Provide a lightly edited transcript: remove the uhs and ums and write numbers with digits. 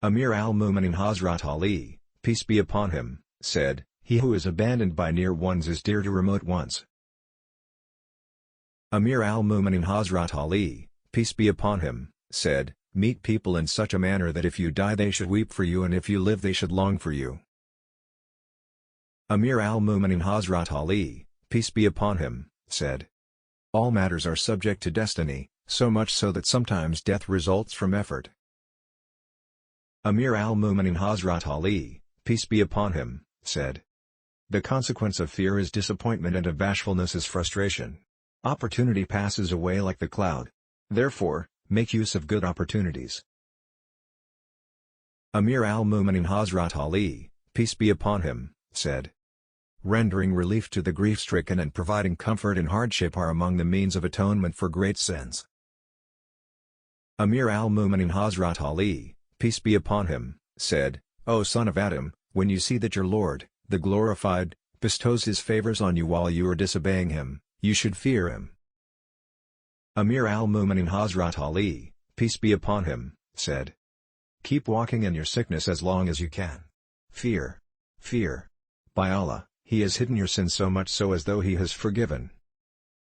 Amir al-Mu'minin Hazrat Ali, peace be upon him, said, "He who is abandoned by near ones is dear to remote ones." Amir al-Mu'minin Hazrat Ali, peace be upon him, said, "Meet people in such a manner that if you die they should weep for you and if you live they should long for you." Amir al-Mu'minin Hazrat Ali, peace be upon him, said, "All matters are subject to destiny, so much so that sometimes death results from effort." Amir al-Mu'minin Hazrat Ali, peace be upon him, said, "The consequence of fear is disappointment and of bashfulness is frustration. Opportunity passes away like the cloud. Therefore, make use of good opportunities." Amir al-Mu'minin Hazrat Ali, peace be upon him, said, "Rendering relief to the grief-stricken and providing comfort in hardship are among the means of atonement for great sins." Amir al-Mu'minin Hazrat Ali, peace be upon him, said, "O son of Adam, when you see that your Lord, the glorified, bestows his favors on you while you are disobeying him, you should fear him." Amir al-Mu'minin Hazrat Ali, peace be upon him, said, "Keep walking in your sickness as long as you can. Fear. By Allah, He has hidden your sins so much so as though He has forgiven."